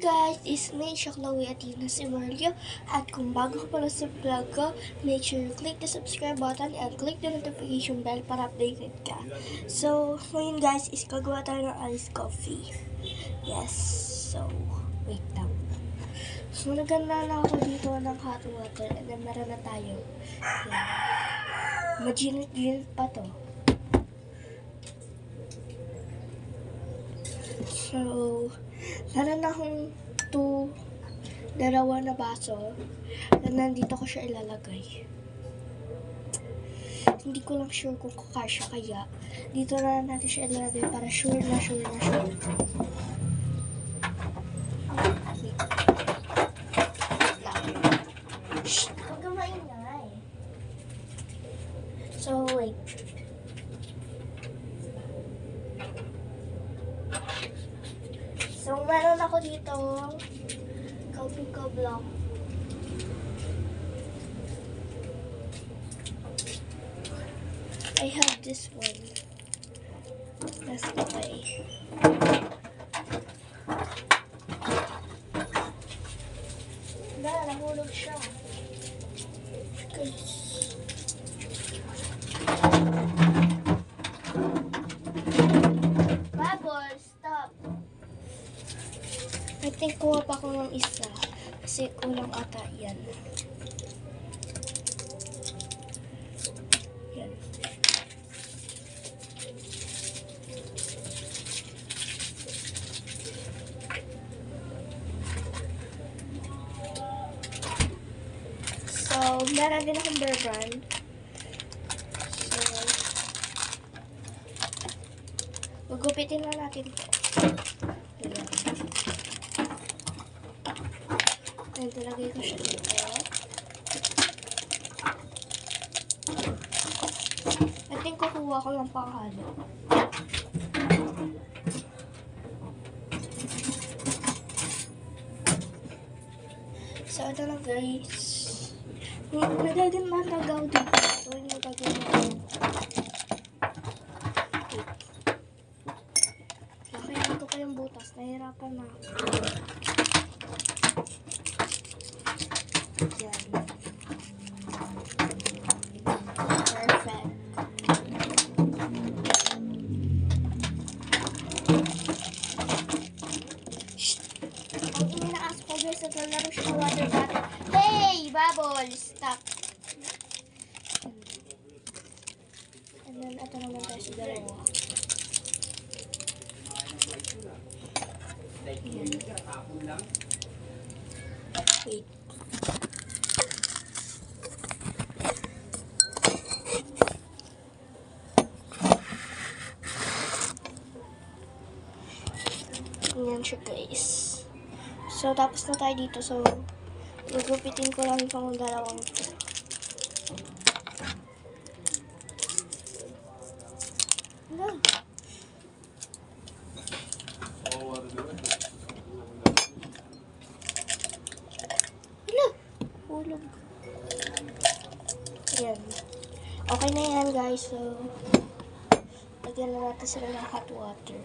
guys, it's me, Chloe Athena Simario. At kung bago ka pala sa vlog ko, make sure you click the subscribe button and click the notification bell para updated ka. So, ngayon guys, is gagawa tayo ng iced coffee. Yes, so, wait lang. So, naganda na ako dito ng hot water and then meron na tayo. Yan. Maginit-ginit pa to. So, meron akong dalawa na baso na nandito ko siya ilalagay. Hindi ko lang sure kung kakasya, kaya dito na natin siya ilalagay para sure na sure. Shh! Huwag ka maingay. So, wait. So, meron ako dito coffee co block. I have this one. That's the way. Nahulog siya. Bubble, stop. I think kuha pa ko ng isa. Kasi kulang ata yan. Yan. So, meron din akong Bear Brand. So, magupitin na natin ito. Ayan. Ayan, talagay ko siya dito. I think kukuha ko lang panghalo. So, ito na guys. Nagagin matagaw dito. So, yung nagagin natin. Nakayan ko pa yung butas. Nahirapan na ako. Yan. Perfect. Shh! Ang inaas ko guys, naglaro siya ng water bottle. Hey! Bubble! Stop! And then, ito naman tayo sa dalawa. Wait. Ganyan siya guys. So, tapos na tayo dito. So, gugupitin ko lang itong dalawang ito. Hala. Hala. Hulog. Ayan. Okay na yan guys. So, lagyan na natin sila ng hot water.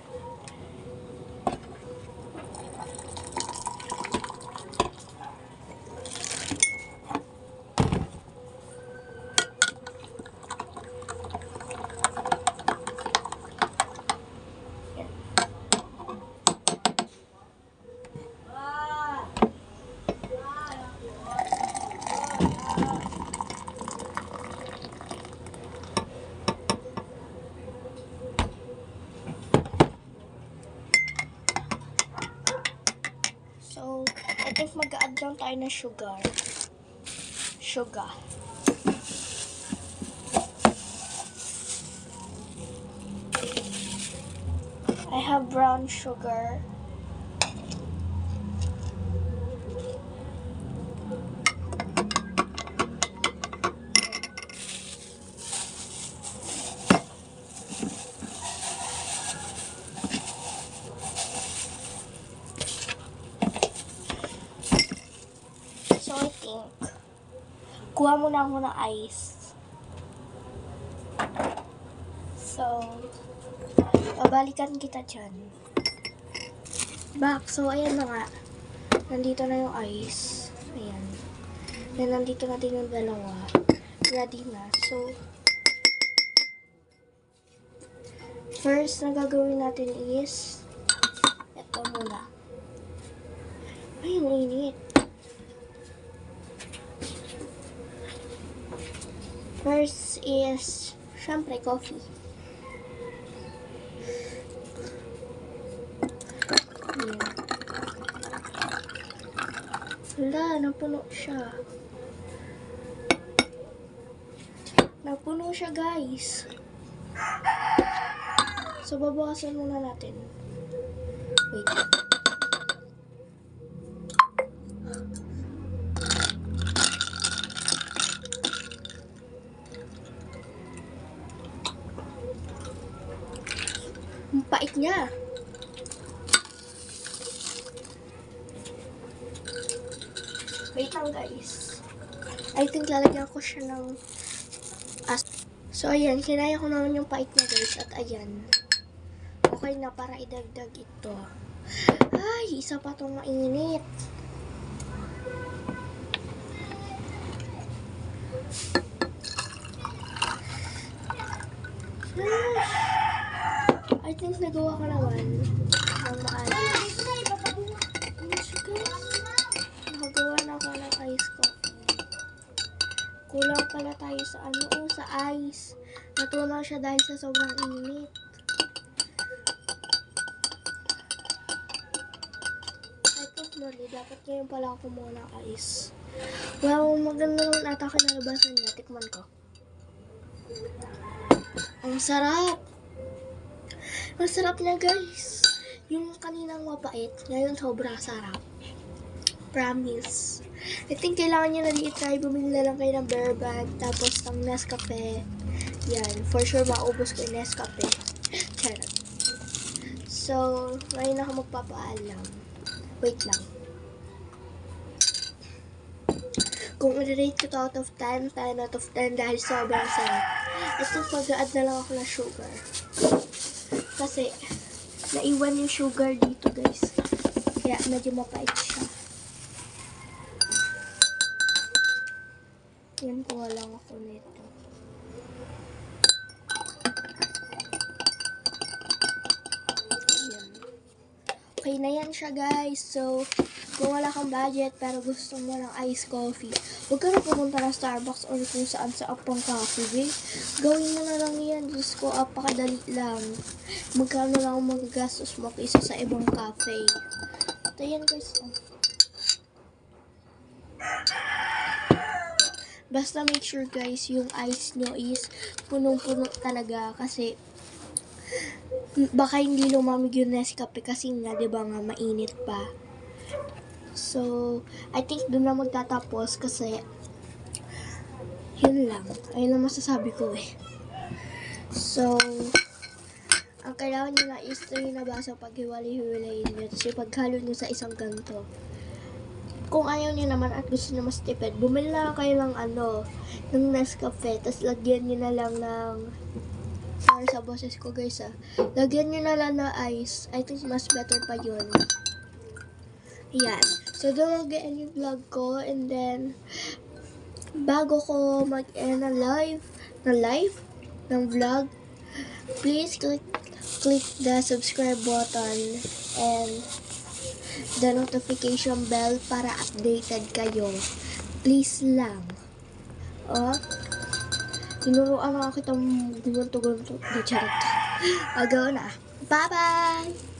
So, I think mag-add lang tayo ng sugar. I have brown sugar. So, I think, kuha muna ako ng ice. So, babalikan kita dyan. Back. So, ayan na nga. nandito na yung ice. Ayan. Then, nandito na din yung dalawa. Ready na. So, first na gagawin natin is ito muna. Ay, ang init. First is, syempre, coffee. Ayan. Wala, napuno siya. Napuno siya, guys. So, babawasan muna natin. Wait. Ang pait niya. Wait lang, guys. I think lalagyan ko siya ng So, ayan. Kinaya ko naman yung pait niya, guys. At ayan. Okay na para idagdag ito. Ay, isa pa itong mainit. I think nagawa ko naman ng maayos. Nakagawa na ako ng ice coffee. Kulang pala tayo sa sa ice. Natunaw siya dahil sa sobrang init. I think mali, dapat ngayon pala ako kumuha ng ice. Wow, maganda naman ata kinalabasan niya. Tikman ko. Ang sarap! Masarap na, guys. Yung kaninang mapait, ngayon sobrang sarap. Promise. I think kailangan nyo na i-try. Bumili na lang kayo ng Bear Brand, tapos ng Nescafe. Yan. For sure, maubos ko yung Nescafe. Charot. So, ngayon ako magpapaalam. Wait lang. Kung i-rate ko to out of 10, 10 out of 10 dahil sobrang sarap. Ito, mag-add na lang ako ng sugar. Kasi, naiwan yung sugar dito, guys. Kaya, medyo mapait siya. Yan, kuha lang ako nito. Yan. Okay na yan siya, guys. So, kung wala kang budget pero gusto mo ng iced coffee, huwag ka na pumunta ng Starbucks or kung saan sa apang coffee, eh. Gawin mo na lang yan. Diyos ko, apakadali lang. Magkano lang magagastos mo kaysa sa ibang cafe. Ito yan, guys. Basta make sure, guys, yung ice nyo is punong-puno talaga kasi baka hindi lumamig yung Nescafe kasi nga, diba nga, mainit pa. So, I think doon na magtatapos kasi yun lang. Ayun na masasabi ko eh. So, ang kailangan nyo na is yung nabasa paghiwalay-hiwalayin nyo. Tapos paghalo nyo sa isang ganto. Kung ayaw nyo naman at gusto nyo mas tipid, bumili na kayo ng ng Nescafe. Tapos lagyan nyo na lang ng sorry sa boses ko, guys, lagyan nyo na lang na ice. I think mas better pa yun. Yan. So, doon mag-end yung vlog ko. And then, bago ko mag-end ng vlog, please click the subscribe button and the notification bell para updated kayo. Please lang. Tinuruan ako kitang gumunto-gunto. Di charot. Agaw na. Bye-bye!